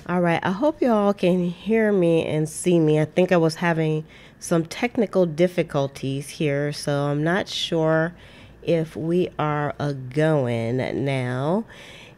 All right, I hope you all can hear me and see me. I think I was having some technical difficulties here, so I'm not sure if we are going now.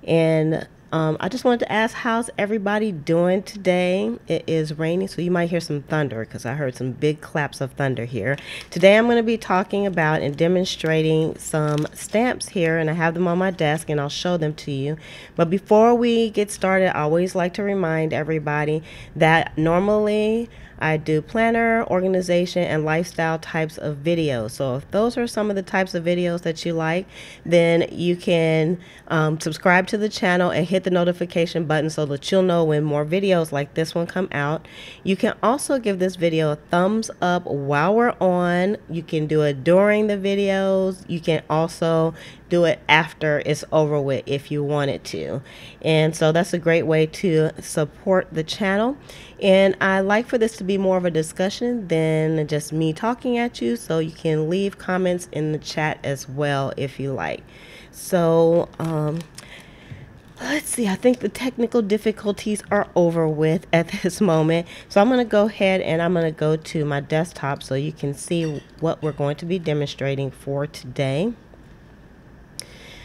And I just wanted to ask, how's everybody doing today? It is raining, so you might hear some thunder because I heard some big claps of thunder here. Today I'm going to be talking about and demonstrating some stamps here, and I have them on my desk and I'll show them to you. But before we get started, I always like to remind everybody that normally I do planner, organization, and lifestyle types of videos. So if those are some of the types of videos that you like, then you can subscribe to the channel and hit the notification button so that you'll know when more videos like this one come out. You can also give this video a thumbs up while we're on. You can do it during the videos. You can also do it after it's over with if you wanted to. And so that's a great way to support the channel. And I like for this to be more of a discussion than just me talking at you, so you can leave comments in the chat as well if you like. So let's see, I think the technical difficulties are over with at this moment. So I'm going to go ahead and I'm going to go to my desktop so you can see what we're going to be demonstrating for today.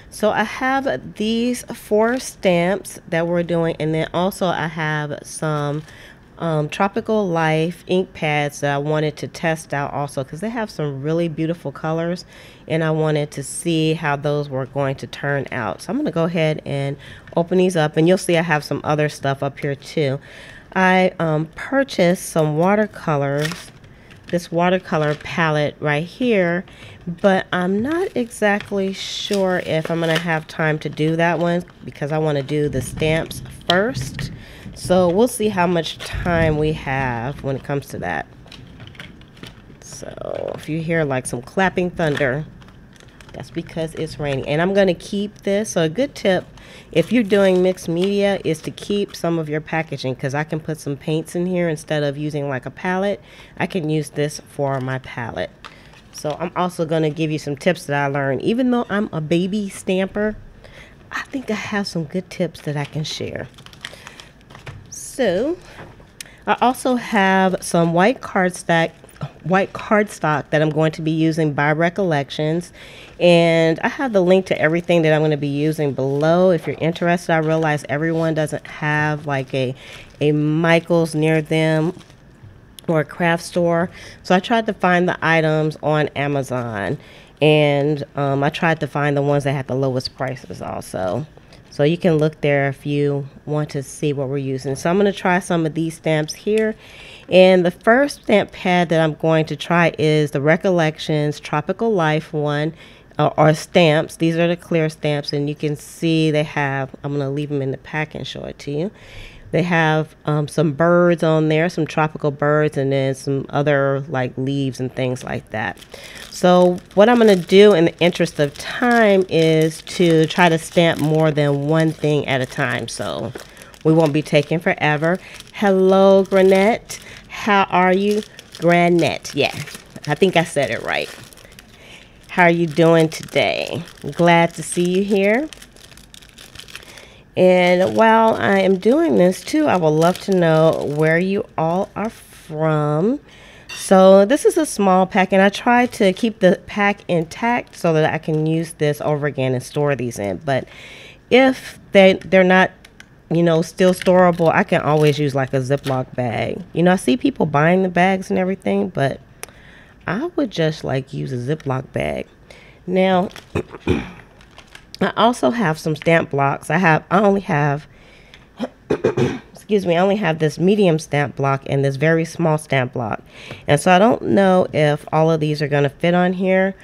So I have these 4 stamps that we're doing, and then also I have some Tropical LIfe Ink Pads that I wanted to test out also because they have some really beautiful colors, and I wanted to see how those were going to turn out. So I'm going to go ahead and open these up, and you'll see I have some other stuff up here too. I purchased some watercolors, this watercolor palette right here, but I'm not exactly sure if I'm going to have time to do that one because I want to do the stamps first. So we'll see how much time we have when it comes to that. So if you hear like some clapping thunder, that's because it's raining. And I'm going to keep this. So a good tip if you're doing mixed media is to keep some of your packaging, because I can put some paints in here instead of using like a palette. I can use this for my palette. So I'm also going to give you some tips that I learned. Even though I'm a baby stamper, I think I have some good tips that I can share. So I also have some white cardstock that I'm going to be using by Recollections, and I have the link to everything that I'm going to be using below if you're interested. I realize everyone doesn't have like a Michael's near them or a craft store, so I tried to find the items on Amazon, and I tried to find the ones that had the lowest prices also. So you can look there if you want to see what we're using. So I'm going to try some of these stamps here. And the first stamp pad that I'm going to try is the Recollections Tropical LIfe one, or stamps. These are the clear stamps, and you can see they have, I'm going to leave them in the pack and show it to you. They have some birds on there, some tropical birds, and then some other like leaves and things like that. So what I'm going to do in the interest of time is to try to stamp more than one thing at a time, so we won't be taking forever. Hello, Granette. How are you? Granette. Yeah, I think I said it right. How are you doing today? Glad to see you here. And while I am doing this too, I would love to know where you all are from. So this is a small pack, and I try to keep the pack intact so that I can use this over again and store these in. But if they're not, you know, still storable, I can always use like a Ziploc bag. You know, I see people buying the bags and everything, but I would just like use a Ziploc bag. Now, I also have some stamp blocks. I only have excuse me, I only have this medium stamp block and this very small stamp block. And so I don't know if all of these are going to fit on here,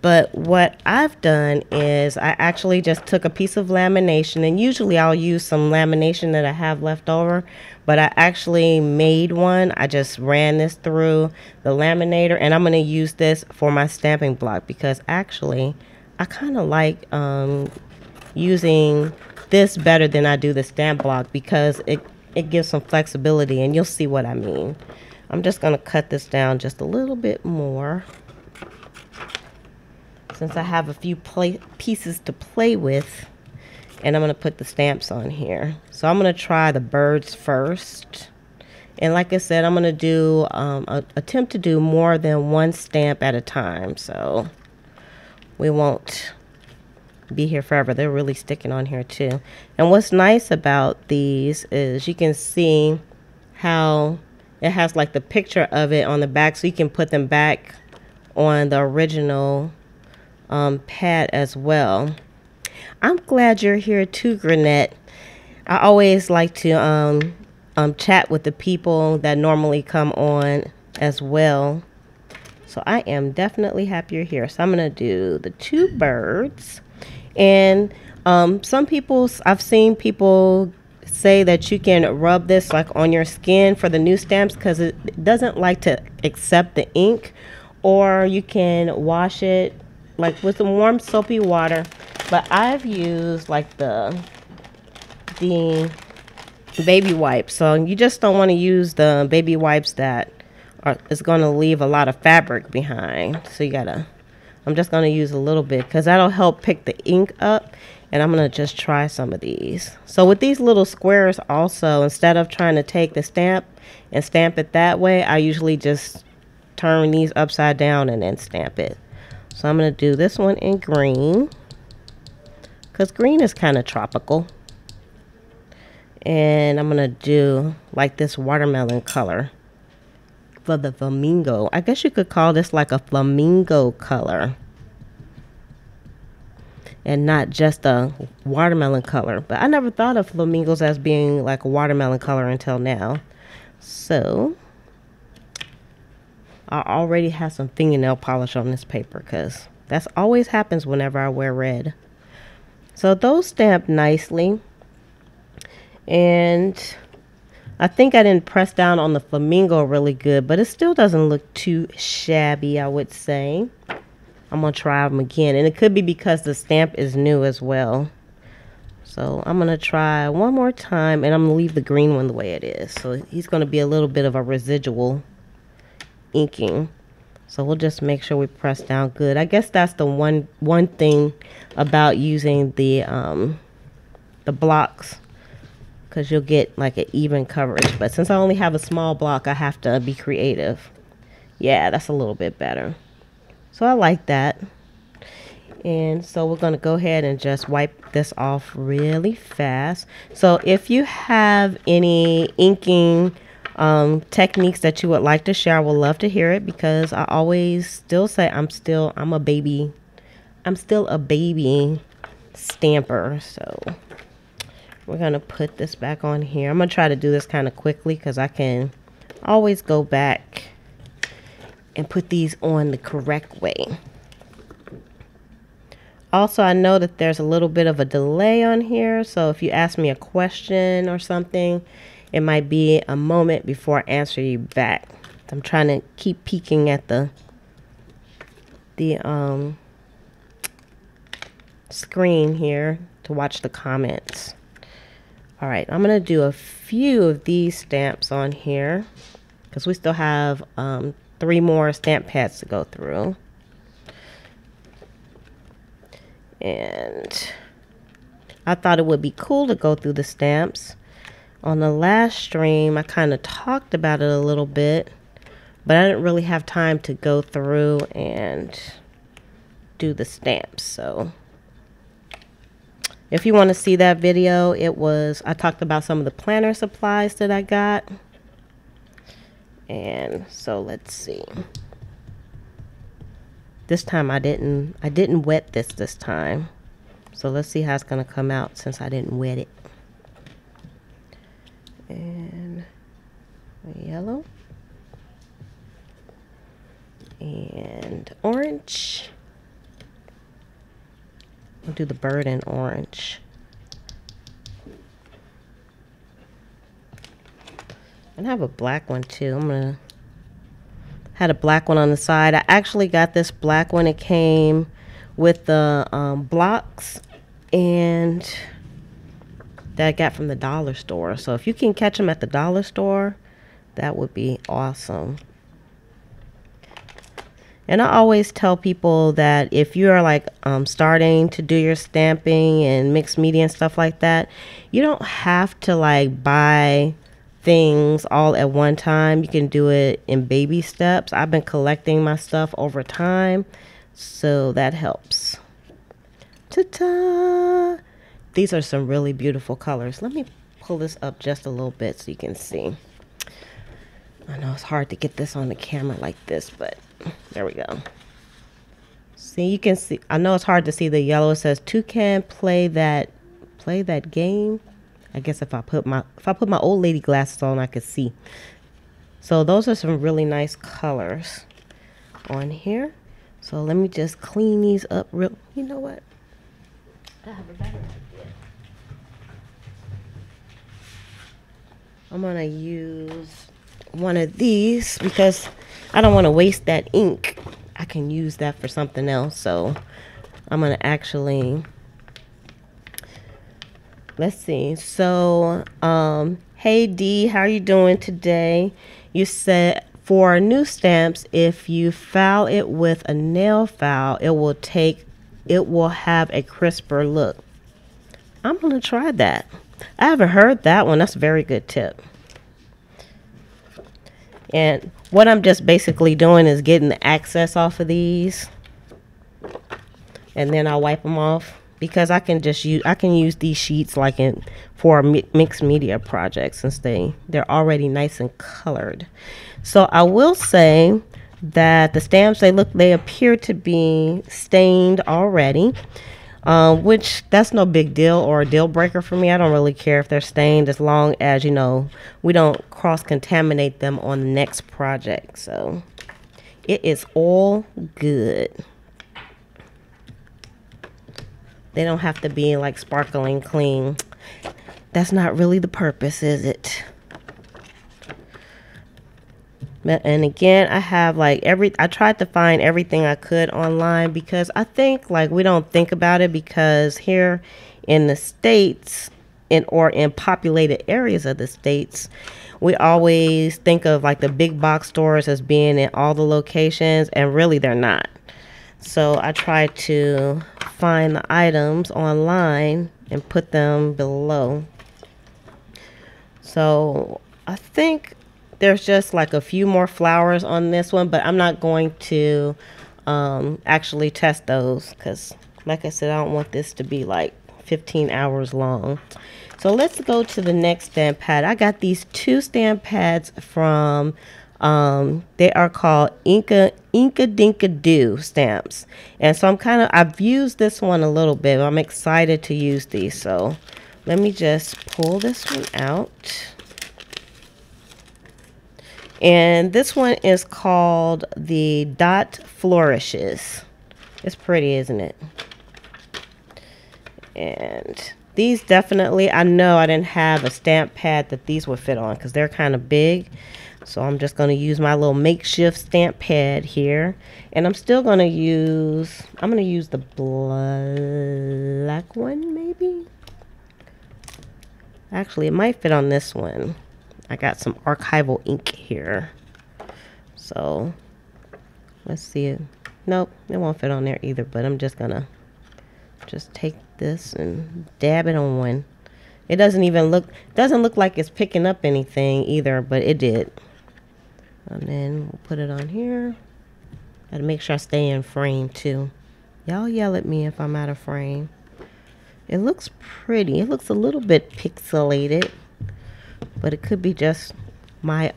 but what I've done is I actually just took a piece of lamination, and usually I'll use some lamination that I have left over, but I actually made one. I just ran this through the laminator, and I'm going to use this for my stamping block because actually I kind of like using this better than I do the stamp block because it gives some flexibility, and you'll see what I mean. I'm just going to cut this down just a little bit more since I have a few pieces to play with. and I'm going to put the stamps on here. So I'm going to try the birds first. And like I said, I'm going to do attempt to do more than one stamp at a time, so we won't be here forever. They're really sticking on here too. And what's nice about these is you can see how it has like the picture of it on the back, so you can put them back on the original pad as well. I'm glad you're here too, Granette. I always like to chat with the people that normally come on as well. So I am definitely happy you're here. So I'm going to do the two birds. And some people, I've seen people say that you can rub this like on your skin for the new stamps because it doesn't like to accept the ink. Or you can wash it like with some warm soapy water. But I've used like the baby wipes. So you just don't want to use the baby wipes that is going to leave a lot of fabric behind. So you gotta, I'm just going to use a little bit because that'll help pick the ink up. And I'm going to just try some of these. So with these little squares also, instead of trying to take the stamp and stamp it that way, I usually just turn these upside down and then stamp it. So I'm going to do this one in green because green is kind of tropical. And I'm going to do like this watermelon color for the flamingo. I guess you could call this like a flamingo color. And not just a watermelon color. But I never thought of flamingos as being like a watermelon color until now. So I already have some fingernail polish on this paper because that's always happens whenever I wear red. So those stamp nicely. And I think I didn't press down on the flamingo really good, but it still doesn't look too shabby, I would say. I'm going to try them again. And it could be because the stamp is new as well. So I'm going to try one more time. And I'm going to leave the green one the way it is. So he's going to be a little bit of a residual inking. So we'll just make sure we press down good. I guess that's the one thing about using the blocks. Because you'll get like an even coverage. But since I only have a small block, I have to be creative. Yeah, that's a little bit better. So I like that. And so we're going to go ahead and just wipe this off really fast. So if you have any inking techniques that you would like to share, I would love to hear it, because I always still say I'm still a baby stamper. So we're going to put this back on here. I'm going to try to do this kind of quickly because I can always go back and put these on the correct way. Also, I know that there's a little bit of a delay on here, so if you ask me a question or something, it might be a moment before I answer you back. I'm trying to keep peeking at the screen here to watch the comments. All right, I'm going to do a few of these stamps on here because we still have 3 more stamp pads to go through. And I thought it would be cool to go through the stamps. On the last stream, I kind of talked about it a little bit, but I didn't really have time to go through and do the stamps. So if you want to see that video, I talked about some of the planner supplies that I got. And so let's see. This time I didn't wet this time. So let's see how it's going to come out since I didn't wet it. And yellow. And orange. I'll do the bird in orange. And I have a black one too. Had a black one on the side. I actually got this black one. It came with the blocks and that I got from the dollar store. So if you can catch them at the dollar store, that would be awesome. And I always tell people that if you are like starting to do your stamping and mixed media and stuff like that, you don't have to like buy things all at one time. You can do it in baby steps. I've been collecting my stuff over time, so that helps. Ta-ta! These are some really beautiful colors. Let me pull this up just a little bit so you can see. I know it's hard to get this on the camera like this, but there we go. See, you can see, I know it's hard to see the yellow. It says Toucan play that game. I guess if I put my old lady glasses on, I could see. So those are some really nice colors on here. So let me just clean these up real. You know what? I have a better idea. I'm gonna use one of these because I don't want to waste that ink. I can use that for something else. So I'm gonna actually, let's see. So hey Dee, how are you doing today? You said for new stamps, if you file it with a nail file, it will have a crisper look. I'm gonna try that. I haven't heard that one. That's a very good tip. And what I'm just basically doing is getting the excess off of these, and then I'll wipe them off because I can use these sheets like for mixed media projects since they're already nice and colored. So I will say that the stamps they appear to be stained already. Which that's no big deal or a deal breaker for me. I don't really care if they're stained as long as, you know, we don't cross-contaminate them on the next project. So it is all good. They don't have to be like sparkling clean. That's not really the purpose, is it? And again, I have like I tried to find everything I could online because I think like we don't think about it because here in the States or in populated areas of the States, we always think of like the big box stores as being in all the locations, and really they're not. So I try to find the items online and put them below. So I think there's just like a few more flowers on this one, but I'm not going to actually test those because, like I said, I don't want this to be like 15 hours long. So let's go to the next stamp pad. I got these two stamp pads from, they are called Inkadinkadoo stamps. And so I've used this one a little bit, but I'm excited to use these. So let me just pull this one out. And this one is called the Dot Flourishes. It's pretty, isn't it? And these definitely, I know I didn't have a stamp pad that these would fit on because they're kind of big. So I'm just going to use my little makeshift stamp pad here. And I'm going to use the black one maybe. Actually, it might fit on this one. I got some Archival ink here. So let's see. Nope, it won't fit on there either, but I'm just gonna take this and dab it on one. It doesn't look like it's picking up anything either, but it did. And then we'll put it on here. Gotta make sure I stay in frame too. Y'all yell at me if I'm out of frame. It looks pretty. It looks a little bit pixelated, but it could be just my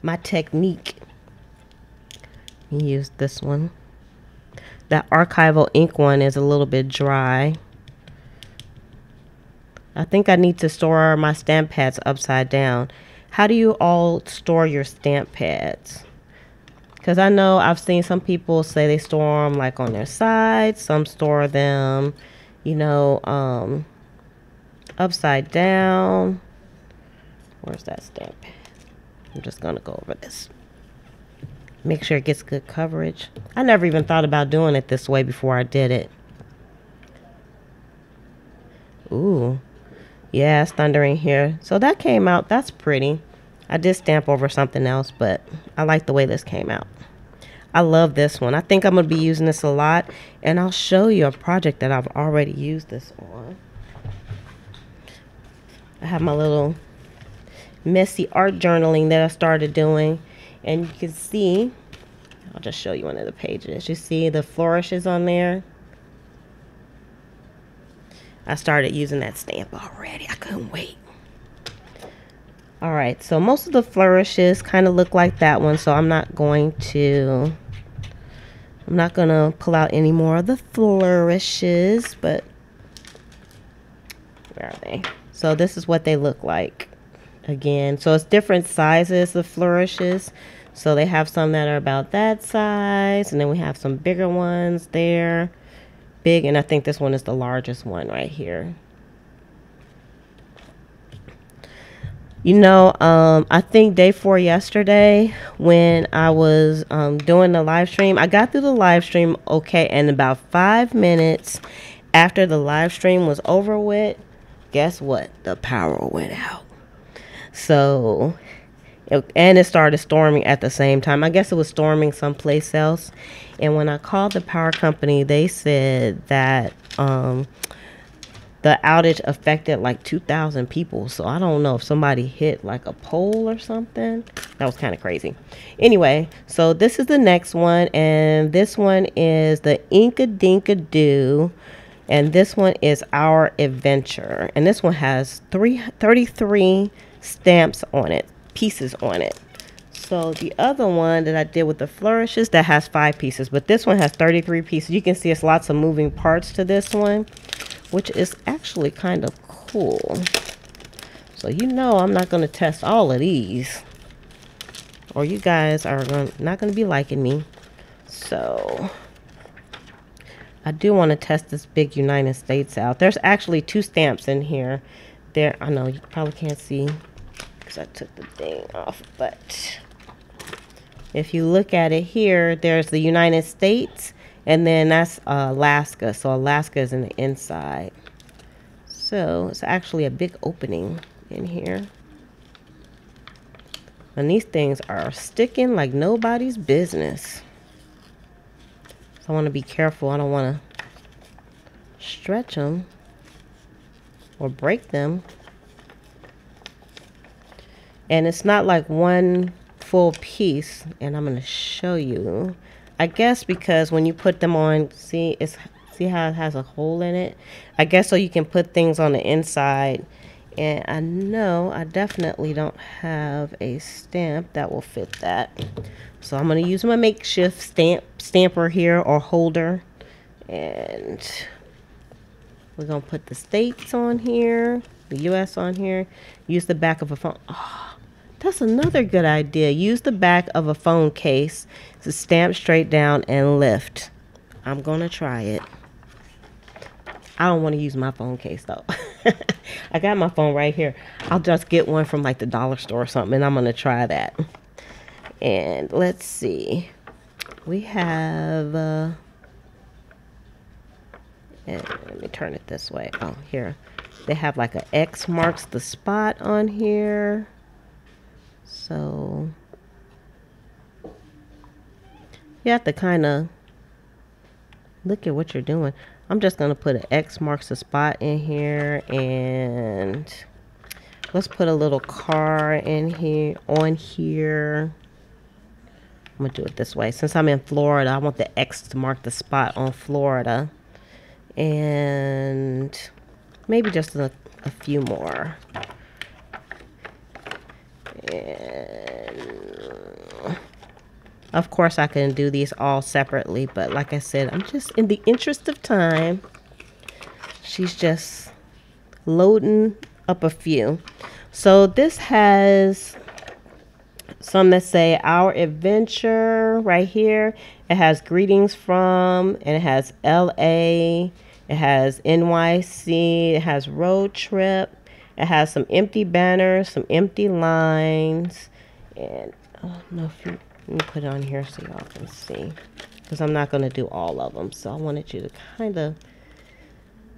my technique. Use this one. That Archival ink one is a little bit dry. I think I need to store my stamp pads upside down. How do you all store your stamp pads? Because I know I've seen some people say they store them like on their sides. Some store them, you know, upside down. Where's that stamp pad? I'm just going to go over this. Make sure it gets good coverage. I never even thought about doing it this way before I did it. Ooh. Yeah, it's thundering here. So that came out. That's pretty. I did stamp over something else, but I like the way this came out. I love this one. I think I'm going to be using this a lot, and I'll show you a project that I've already used this on. I have my little messy art journaling that I started doing, and you can see, I'll just show you one of the pages. You see the flourishes on there? I started using that stamp already. I couldn't wait. Alright, so most of the flourishes kind of look like that one, so I'm not going to pull out any more of the flourishes, but where are they? So this is what they look like. Again, so it's different sizes of flourishes. So they have some that are about that size, and then we have some bigger ones there. Big, and I think this one is the largest one right here. You know, I think day 4 yesterday when I was doing the live stream, I got through the live stream okay, and about 5 minutes after the live stream was over with, guess what? The power went out. So, and it started storming at the same time. I guess it was storming someplace else. And when I called the power company, they said that the outage affected like 2,000 people. So I don't know if somebody hit like a pole or something. That was kind of crazy. Anyway, so this is the next one. And this one is the Inkadinkadoo. And this one is Our Adventure. And this one has 33 stamps on it, pieces on it. So the other one that I did with the flourishes, that has 5 pieces, but this one has 33 pieces. You can see it's lots of moving parts to this one, which is actually kind of cool. So you know I'm not going to test all of these, or you guys are not going to be liking me. So I do want to test this big United States out. There's actually 2 stamps in here. There, I know you probably can't see because I took the thing off, but if you look at it here, there's the United States, and then that's Alaska. So Alaska is in the inside. So it's actually a big opening in here. And these things are sticking like nobody's business. So I want to be careful. I don't want to stretch them or break them. And it's not like one full piece, and I'm going to show you. I guess because when you put them on, see how it has a hole in it? I guess so you can put things on the inside. And I know I definitely don't have a stamp that will fit that. So I'm going to use my makeshift stamper here, or holder. And we're going to put the states on here, the US on here. Use the back of a phone. Oh, that's another good idea. Use the back of a phone case to stamp straight down and lift. I'm going to try it. I don't want to use my phone case though. I got my phone right here. I'll just get one from like the dollar store or something, and I'm going to try that. And let's see. We have, and let me turn it this way. Oh, here. They have like a X marks the spot on here. So you have to kind of look at what you're doing. I'm just going to put an X marks the spot in here, and let's put a little car in here, on here. I'm going to do it this way. Since I'm in Florida, I want the X to mark the spot on Florida. And maybe just a few more. And of course I can do these all separately, but like I said, I'm just in the interest of time. She's just loading up a few. So this has some that say Our Adventure right here. It has greetings from, and it has LA, it has NYC, it has road trip, it has some empty banners, some empty lines, and I don't know if you, let me put it on here so y'all can see, because I'm not going to do all of them. So I wanted you to kind of,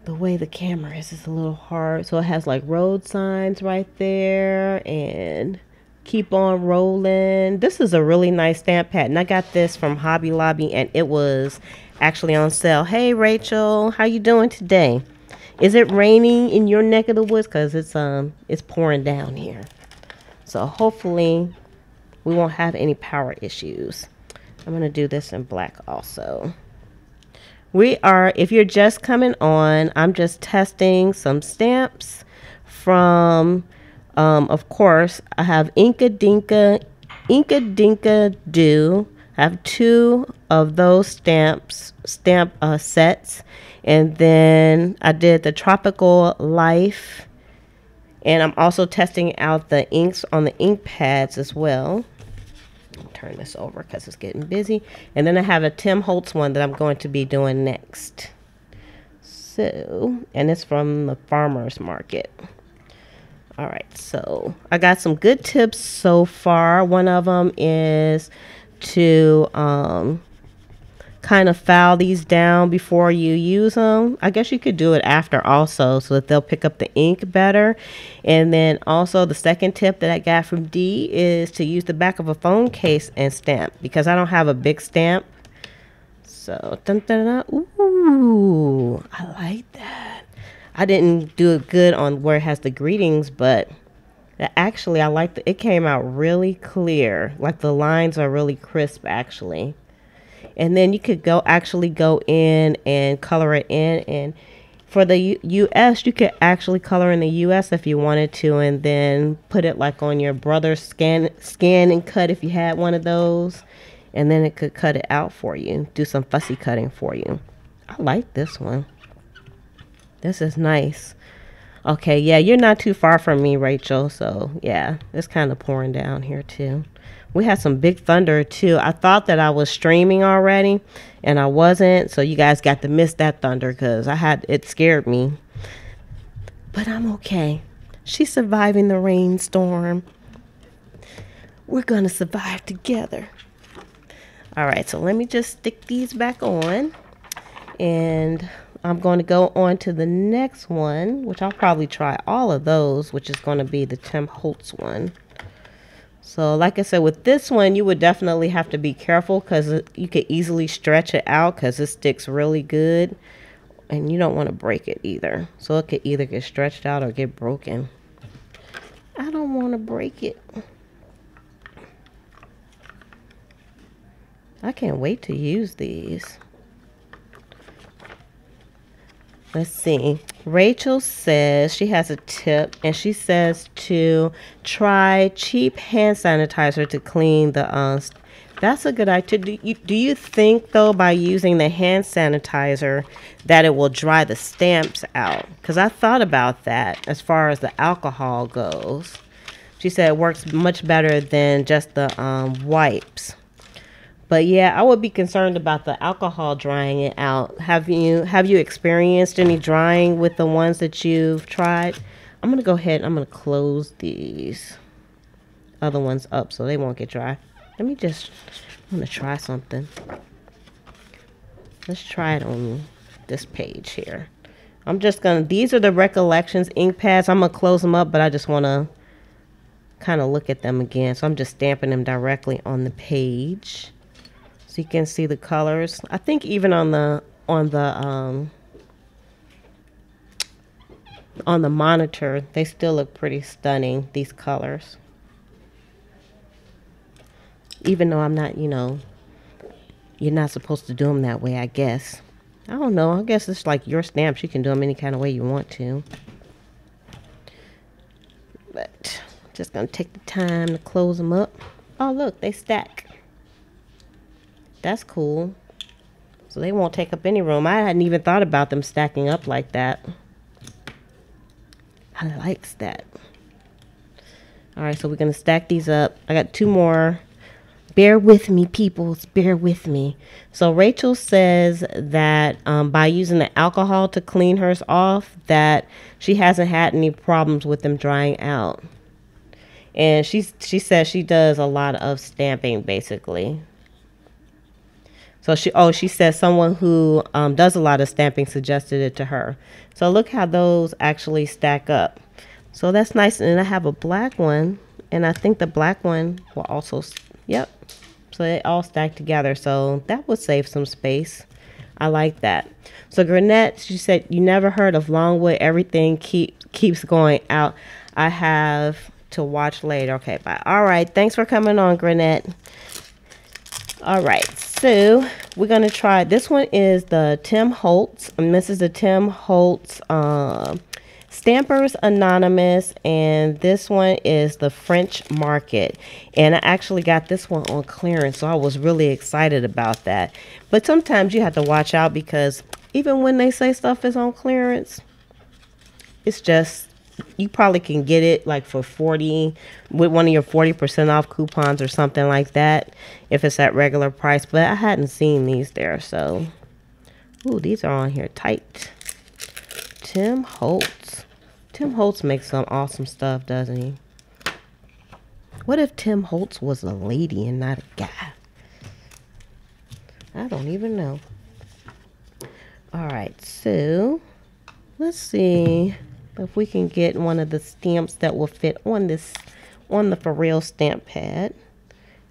the way the camera is a little hard. So it has like road signs right there, and keep on rolling. This is a really nice stamp pad, and I got this from Hobby Lobby, and it was actually on sale. Hey Rachel, how you doing today? Is it raining in your neck of the woods? Because it's pouring down here. So hopefully we won't have any power issues. I'm going to do this in black also. We are, if you're just coming on, I'm just testing some stamps from, of course, I have Inkadinka, Inkadinkadoo. I have 2 of those stamp sets. And then I did the Tropical LIfe. And I'm also testing out the inks on the ink pads as well. I'll turn this over because it's getting busy. And then I have a Tim Holtz one that I'm going to be doing next. So, and it's from the farmer's market. All right, so I got some good tips so far. One of them is to kind of file these down before you use them. I guess you could do it after also so that they'll pick up the ink better. And then also the second tip that I got from Dee is to use the back of a phone case and stamp, because I don't have a big stamp. So, dun, dun, dun, ooh, I like that. I didn't do it good on where it has the greetings, but actually I like it came out really clear. Like the lines are really crisp actually. And then you could actually go in and color it in. And for the US, you could actually color in the US if you wanted to, and then put it like on your brother's scan and cut if you had one of those. And then it could cut it out for you, do some fussy cutting for you. I like this one. This is nice. Okay, yeah, you're not too far from me, Rachel. So yeah, it's kind of pouring down here too. We had some big thunder too. I thought that I was streaming already, and I wasn't. So you guys got to miss that thunder because it scared me. But I'm okay. She's surviving the rainstorm. We're gonna survive together. All right, so let me just stick these back on, and I'm going to go on to the next one, which I'll probably try all of those, which is going to be the Tim Holtz one. So like I said, with this one, you would definitely have to be careful because you could easily stretch it out because it sticks really good. And you don't want to break it either. So it could either get stretched out or get broken. I don't want to break it. I can't wait to use these. Let's see. Rachel says she has a tip, and she says to try cheap hand sanitizer to clean the that's a good idea. Do you think though by using the hand sanitizer that it will dry the stamps out? Because I thought about that as far as the alcohol goes. She said it works much better than just the wipes. But yeah, I would be concerned about the alcohol drying it out. Have you experienced any drying with the ones that you've tried? I'm going to go ahead and I'm going to close these other ones up so they won't get dry. I'm going to try something. Let's try it on this page here. These are the Recollections Ink Pads. I'm going to close them up, but I just want to kind of look at them again. So I'm just stamping them directly on the page. So you can see the colors. I think even on the monitor, they still look pretty stunning, these colors. Even though I'm not, you're not supposed to do them that way, I guess. I don't know. I guess it's like your stamps. You can do them any kind of way you want to. But just going to take the time to close them up. Oh, look, they stack. That's cool. So they won't take up any room. I hadn't even thought about them stacking up like that. I likes that. All right, so we're going to stack these up. I got 2 more. Bear with me, peoples. Bear with me. So Rachel says that by using the alcohol to clean hers off, that she hasn't had any problems with them drying out. And she says she does a lot of stamping, basically. So she says someone who does a lot of stamping suggested it to her. So look how those actually stack up. So that's nice. And I have a black one. And I think the black one will also, yep. So they all stack together. So that would save some space. I like that. So Granette, you said you never heard of Longwood. Everything keeps going out. I have to watch later. Okay, bye. All right. Thanks for coming on, Granette. All right. So we're going to try. This one is the Tim Holtz. And this is the Tim Holtz Stampers Anonymous, and this one is the French Market. And I actually got this one on clearance, so I was really excited about that. But sometimes you have to watch out, because even when they say stuff is on clearance, it's just, you probably can get it like for 40 with one of your 40% off coupons or something like that if it's at regular price. But I hadn't seen these there, so ooh, these are on here tight. Tim Holtz. Tim Holtz makes some awesome stuff, doesn't he? What if Tim Holtz was a lady and not a guy? I don't even know. All right, so let's see if we can get one of the stamps that will fit on this, on the For Real stamp pad.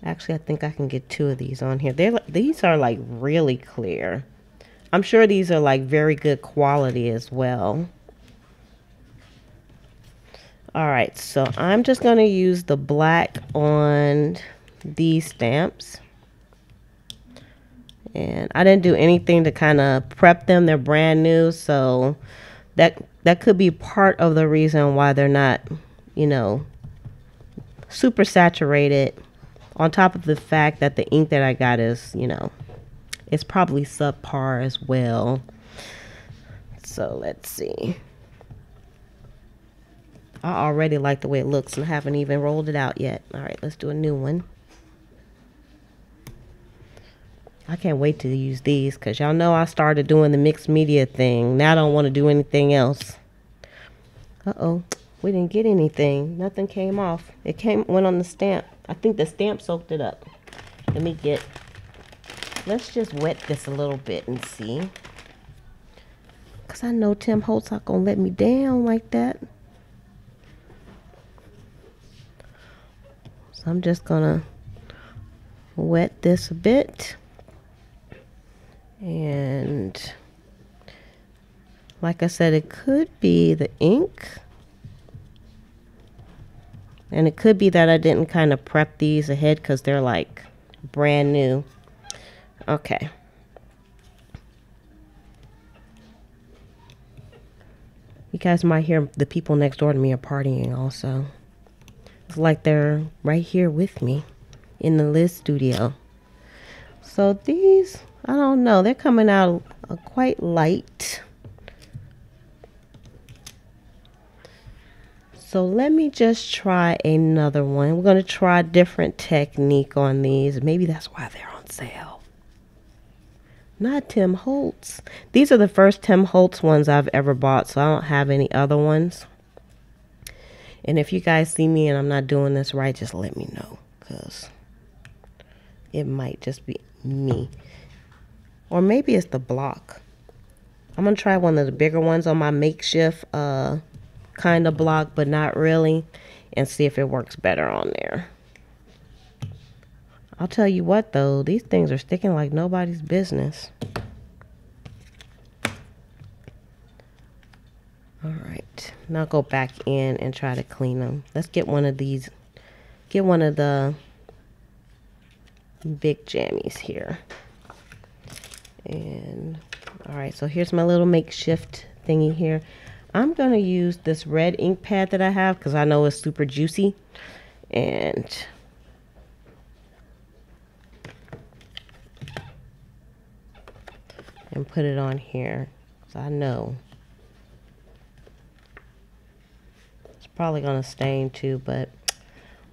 Actually, I think I can get 2 of these on here. These are like really clear. I'm sure these are like very good quality as well. All right, so I'm just going to use the black on these stamps. And I didn't do anything to kind of prep them. They're brand new, so that could be part of the reason why they're not, you know, super saturated. On top of the fact that the ink that I got is, you know, it's probably subpar as well. So let's see. I already like the way it looks and I haven't even rolled it out yet. All right, let's do a new one. I can't wait to use these, because y'all know I started doing the mixed media thing. Now I don't want to do anything else. Uh-oh, we didn't get anything. Nothing came off. It went on the stamp. I think the stamp soaked it up. Let's just wet this a little bit and see. Because I know Tim Holtz not going to let me down like that. So I'm just going to wet this a bit. And like I said, it could be the ink. And it could be that I didn't kind of prep these ahead because they're like brand new. Okay. You guys might hear the people next door to me are partying also. It's like they're right here with me in the Liz studio. So these, I don't know, they're coming out quite light. So let me just try another one. We're going to try a different technique on these. Maybe that's why they're on sale. Not Tim Holtz. These are the first Tim Holtz ones I've ever bought, so I don't have any other ones. And if you guys see me and I'm not doing this right, just let me know, because it might just be me. Or maybe it's the block. I'm going to try one of the bigger ones on my makeshift kind of block, but not really, and see if it works better on there. I'll tell you what though, these things are sticking like nobody's business. All right, now go back in and try to clean them. Let's get one of these, get one of the big jammies here. And all right, so here's my little makeshift thingy here. I'm going to use this red ink pad that I have because I know it's super juicy. And put it on here. So I know it's probably going to stain too. But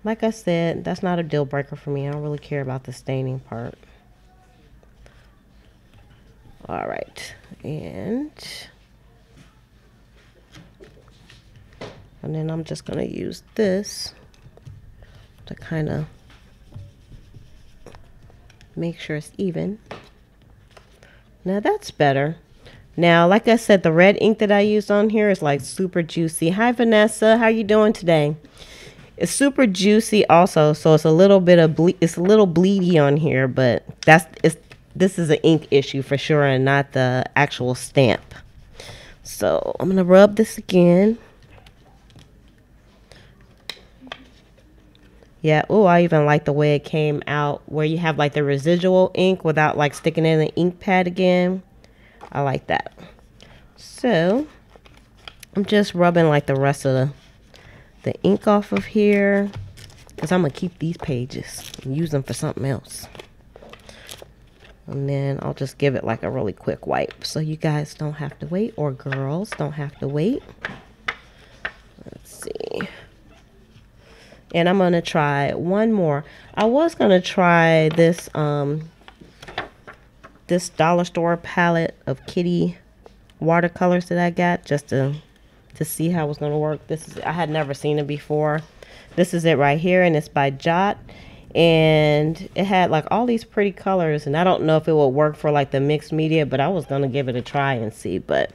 like I said, that's not a deal breaker for me. I don't really care about the staining part. All right. And then I'm just going to use this to kind of make sure it's even. Now that's better. Now, like I said, the red ink that I used on here is like super juicy. Hi, Vanessa. How you doing today? It's super juicy also, so it's a little bit of it's a little bleedy on here, but this is an ink issue for sure and not the actual stamp. So I'm gonna rub this again. Yeah, oh, I even like the way it came out where you have like the residual ink without like sticking in the ink pad again. I like that. So I'm just rubbing like the rest of the ink off of here because I'm gonna keep these pages and use them for something else. And then I'll just give it like a really quick wipe so you guys don't have to wait, or girls don't have to wait. Let's see. And I'm gonna try one more. I was gonna try this this dollar store palette of kitty watercolors that I got just to see how it was gonna work. This is, I had never seen it before. This is it right here, and it's by Jot, and it had like all these pretty colors, and I don't know if it would work for like the mixed media, but I was gonna give it a try and see. But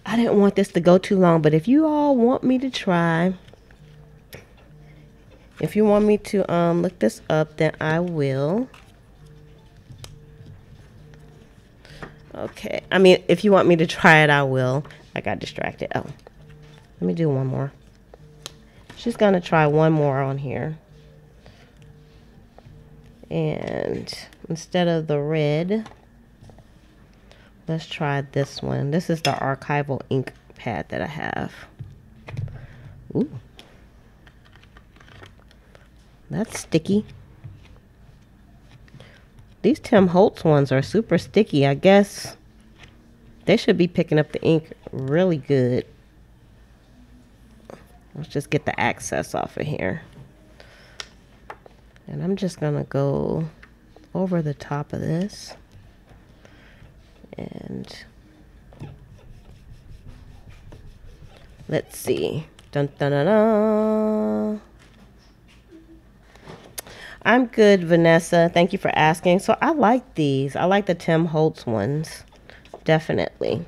I didn't want this to go too long. But if you all want me to try, if you want me to look this up, then I will. Okay, I mean, if you want me to try it, I will. I got distracted. Oh, let me do one more. She's gonna try one more on here. And instead of the red, let's try this one. This is the Archival Ink Pad that I have. Ooh. That's sticky. These Tim Holtz ones are super sticky. I guess they should be picking up the ink really good. Let's just get the excess off of here. And I'm just gonna go over the top of this. And let's see. Dun dun dun dun. I'm good, Vanessa. Thank you for asking. So I like these. I like the Tim Holtz ones. Definitely.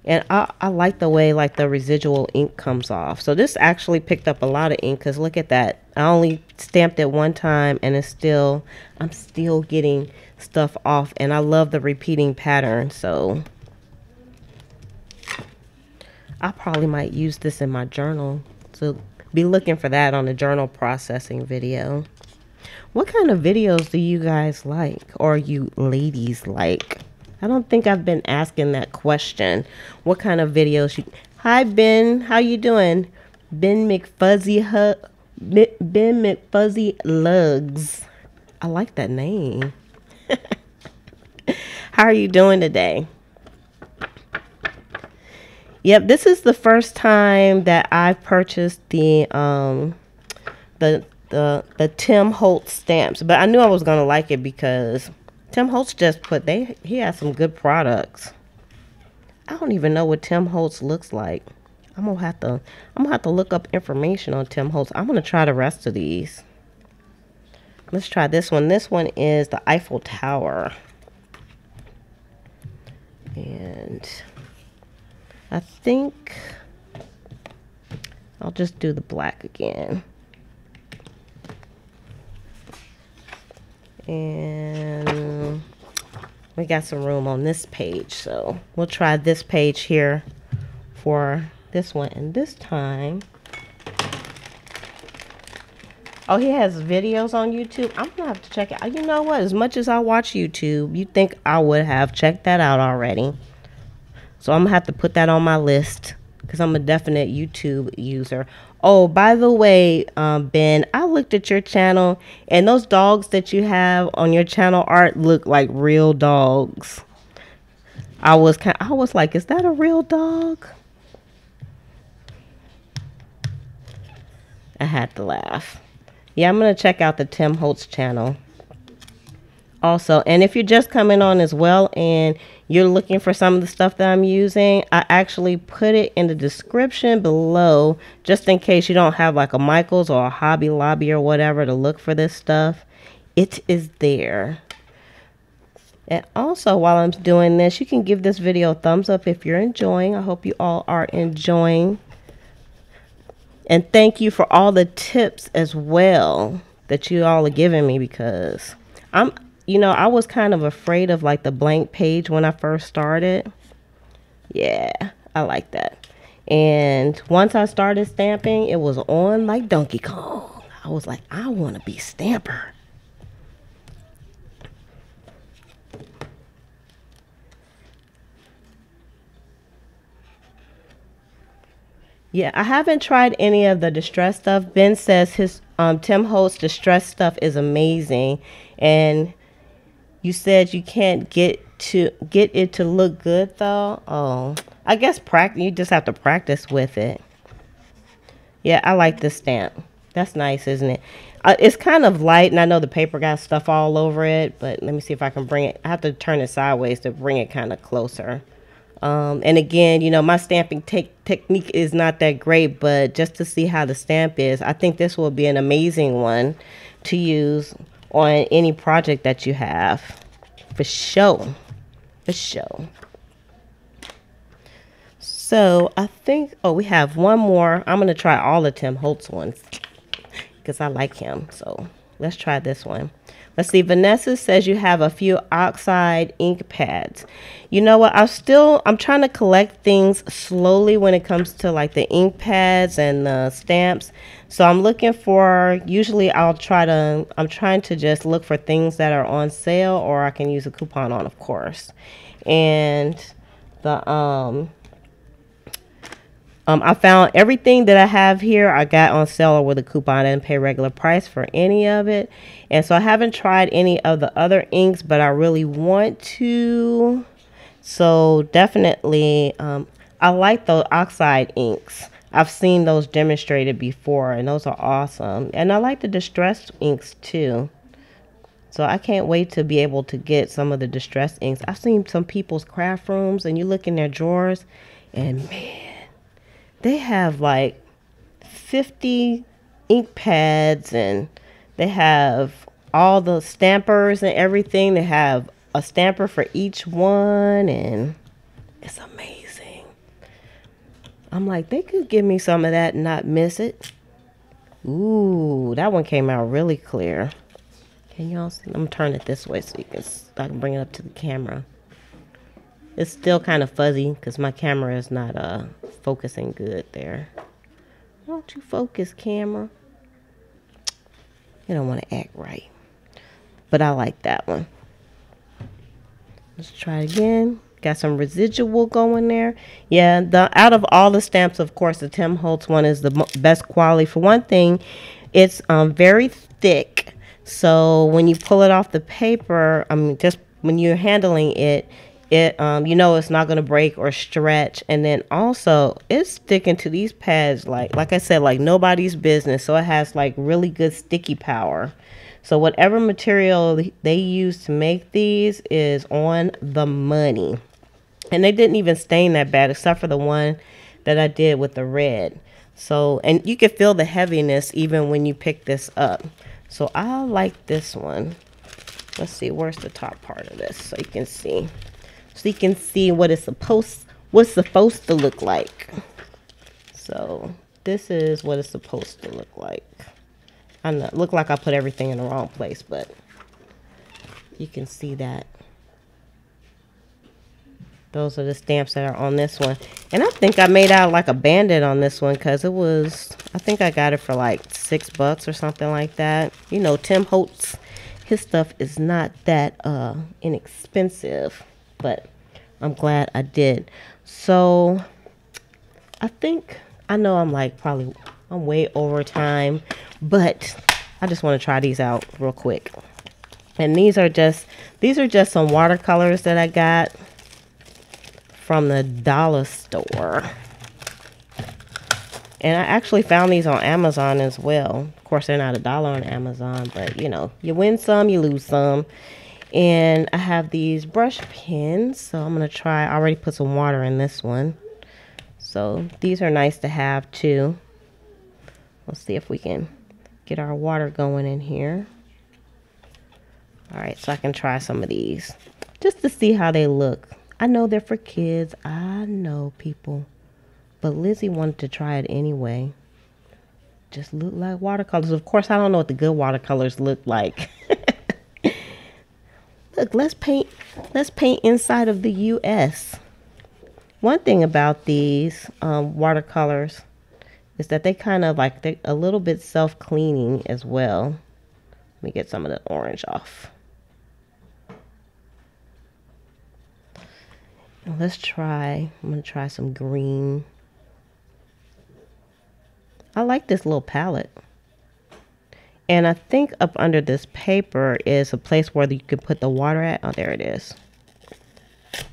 And I like the way like the residual ink comes off. So this actually picked up a lot of ink because look at that. I only stamped it one time and it's still, I'm still getting stuff off. And I love the repeating pattern. So I probably might use this in my journal. So be looking for that on the journal processing video. What kind of videos do you guys like, or you ladies like? I don't think I've been asking that question. What kind of videos you... Hi Ben, how you doing? Ben McFuzzy Lugs. I like that name. How are you doing today? Yep, this is the first time that I've purchased the Tim Holtz stamps, but I knew I was gonna like it because Tim Holtz just he has some good products. I don't even know what Tim Holtz looks like. I'm gonna have to look up information on Tim Holtz. I'm gonna try the rest of these. Let's try this one. This one is the Eiffel Tower, and I think I'll just do the black again. And we got some room on this page, so we'll try this page here for this one. And this time, oh, he has videos on YouTube. I'm gonna have to check it out. You know what? As much as I watch YouTube, you'd think I would have checked that out already. So I'm gonna have to put that on my list because I'm a definite YouTube user. Oh, by the way, Ben, I looked at your channel and those dogs that you have on your channel art look like real dogs. I was like, is that a real dog? I had to laugh. Yeah, I'm gonna check out the Tim Holtz channel also. And if you're just coming on as well and you're looking for some of the stuff that I'm using, I actually put it in the description below just in case you don't have like a Michaels or a Hobby Lobby or whatever to look for this stuff. It is there. And also, while I'm doing this, you can give this video a thumbs up if you're enjoying. I hope you all are enjoying And thank you for all the tips as well that you all are giving me, because I was kind of afraid of like the blank page when I first started. Yeah, I like that. And once I started stamping, it was on like Donkey Kong. I was like, I want to be stamper. Yeah, I haven't tried any of the distress stuff. Ben says his Tim Holtz distress stuff is amazing, and you said you can't get it to look good though. Oh, I guess practice. You just have to practice with it. Yeah, I like this stamp. That's nice, isn't it? It's kind of light, and I know the paper got stuff all over it, but let me see if I can bring it. I have to turn it sideways to bring it kind of closer. And again, my stamping technique is not that great, but just to see how the stamp is, I think this will be an amazing one to use on any project that you have. For sure. For sure. So I think, we have one more. I'm going to try all the Tim Holtz ones because I like him. So let's try this one. Let's see. Vanessa says you have a few oxide ink pads. You know what? I'm trying to collect things slowly when it comes to like the ink pads and the stamps. So I'm looking for, usually I'm trying to just look for things that are on sale, or I can use a coupon on, of course. And I found everything that I have here I got on sale or with a coupon. I didn't pay regular price for any of it. And so I haven't tried any of the other inks, but I really want to. So definitely, I like those oxide inks. I've seen those demonstrated before, and those are awesome. And I like the distressed inks too. So I can't wait to be able to get some of the distressed inks. I've seen some people's craft rooms, and you look in their drawers, and man, they have like 50 ink pads, and they have all the stampers and everything. They have a stamper for each one, and it's amazing. I'm like, they could give me some of that and not miss it. Ooh, that one came out really clear. Can y'all see? I'm gonna turn it this way so I can bring it up to the camera. It's still kind of fuzzy because my camera is not focusing good there. Why don't you focus, camera? You don't want to act right. But I like that one. Let's try it again. Got some residual going there. Yeah, out of all the stamps, of course, the Tim Holtz one is the best quality. For one thing, it's very thick. So when you pull it off the paper, just when you're handling it, it's not going to break or stretch. And then also it's sticking to these pads like I said, like nobody's business. So it has like really good sticky power. So whatever material they use to make these is on the money. And they didn't even stain that bad, except for the one that I did with the red. So, and you can feel the heaviness even when you pick this up. So I like this one. Let's see, where's the top part of this so you can see. So you can see what's supposed to look like. So this is what it's supposed to look like. I know, look like I put everything in the wrong place, but you can see that. Those are the stamps that are on this one. And I think I made out like a bandit on this one because I think I got it for like $6 or something like that. You know, Tim Holtz, his stuff is not that inexpensive, but I'm glad I did. So I know I'm like I'm way over time, but I just want to try these out real quick. And these are just some watercolors that I got from the dollar store. And I actually found these on Amazon as well. Of course, they're not $1 on Amazon, but you win some, you lose some. And I have these brush pens, so I'm going to try. I already put some water in this one. So these are nice to have too. Let's see if we can get our water going in here. All right, so I can try some of these just to see how they look. I know they're for kids. I know, people. But Lizzie wanted to try it anyway. just look like watercolors. Of course, I don't know what the good watercolors look like. Look, let's paint inside of the US. One thing about these watercolors is that they kind of like, they're a little bit self-cleaning as well. Let me get some of the orange off. Let's try, I'm going to try some green. I like this little palette. And I think up under this paper is a place where you can put the water at. Oh, there it is.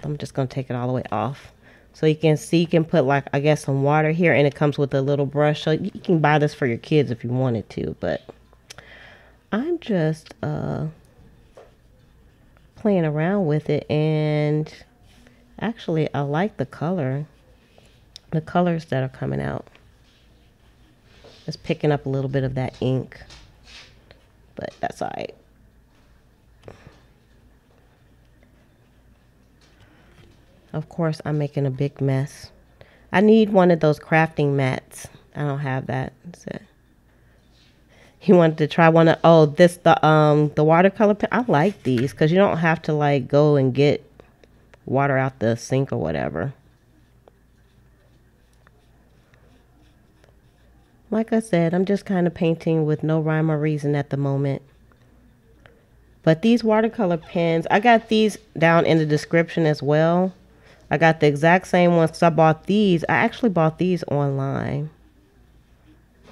I'm just going to take it all the way off. So you can see, you can put like, I guess, some water here, and it comes with a little brush. So you can buy this for your kids if you wanted to, but I'm just playing around with it, and actually I like the colors that are coming out. It's picking up a little bit of that ink, but that's all right. Of course, I'm making a big mess. I need one of those crafting mats. I don't have that. So he wanted to try one of, oh, this, the watercolor pen. I like these because you don't have to like go and get water out the sink or whatever. Like I said, I'm just kind of painting with no rhyme or reason at the moment. But these watercolor pens, I got these down in the description as well. I got the exact same ones because I bought these. I actually bought these online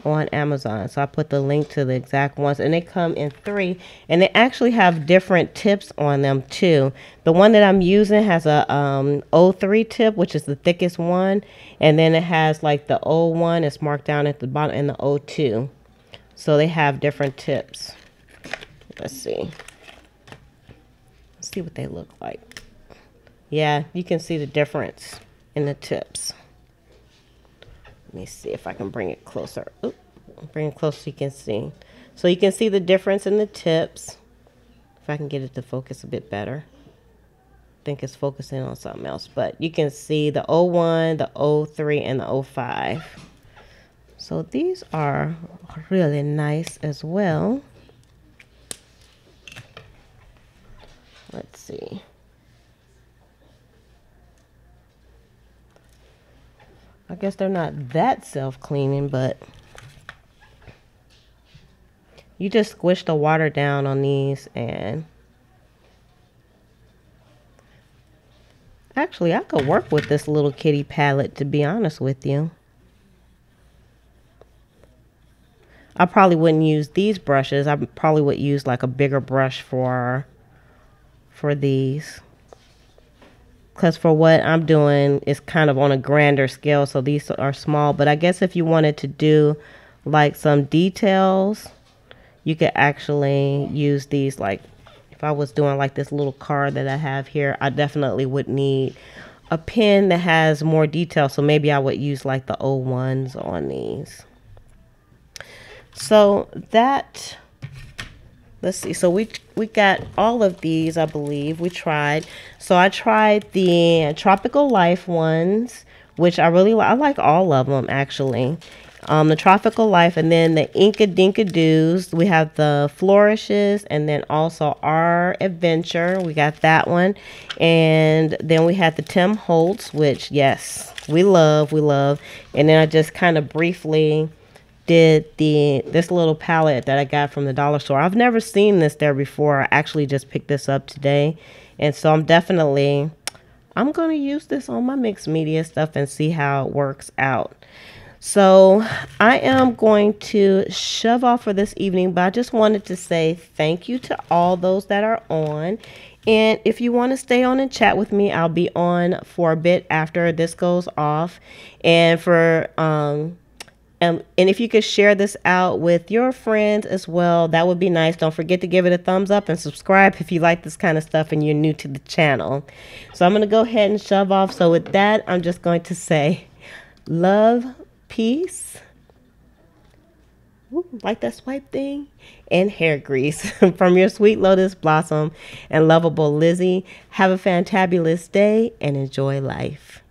on Amazon. So I put the link to the exact ones, and they come in 3, and they actually have different tips on them too. The one that I'm using has a 03 tip, which is the thickest one, and then it has like the 01, it's marked down at the bottom, and the 02. So they have different tips. Let's see what they look like. Yeah, you can see the difference in the tips. Let me see if I can bring it closer. Oop, bring it closer so you can see. So you can see the difference in the tips. If I can get it to focus a bit better. I think it's focusing on something else. But you can see the 01, the 03, and the 05. So these are really nice as well. Let's see. I guess they're not that self-cleaning, but you just squish the water down on these, and actually I could work with this little kitty palette, to be honest with you. I probably wouldn't use these brushes. I probably would use like a bigger brush for these. Because for what I'm doing is kind of on a grander scale, so these are small. But I guess if you wanted to do like some details, you could actually use these. Like if I was doing like this little card that I have here, I definitely would need a pen that has more detail. So maybe I would use like the 01s on these. So that, let's see, so we got all of these, I believe we tried. So I tried the Tropical LIfe ones, which I like all of them actually. The Tropical LIfe, and then the Inkadinkadoos. We have the Flourishes, and then also Our Adventure. We got that one. And then we had the Tim Holtz, which yes, we love. And then I just kind of briefly did this little palette that I got from the dollar store. I've never seen this there before. I actually just picked this up today. And so I'm going to use this on my mixed media stuff and see how it works out. So I am going to shove off for this evening, but I just wanted to say thank you to all those that are on. And if you want to stay on and chat with me, I'll be on for a bit after this goes off. And and if you could share this out with your friends as well, that would be nice. Don't forget to give it a thumbs up and subscribe if you like this kind of stuff and you're new to the channel. So I'm going to go ahead and shove off. So with that, I'm just going to say love, peace, ooh, like that swipe thing, and hair grease from your sweet lotus blossom and lovable Lizzie. Have a fantabulous day and enjoy life.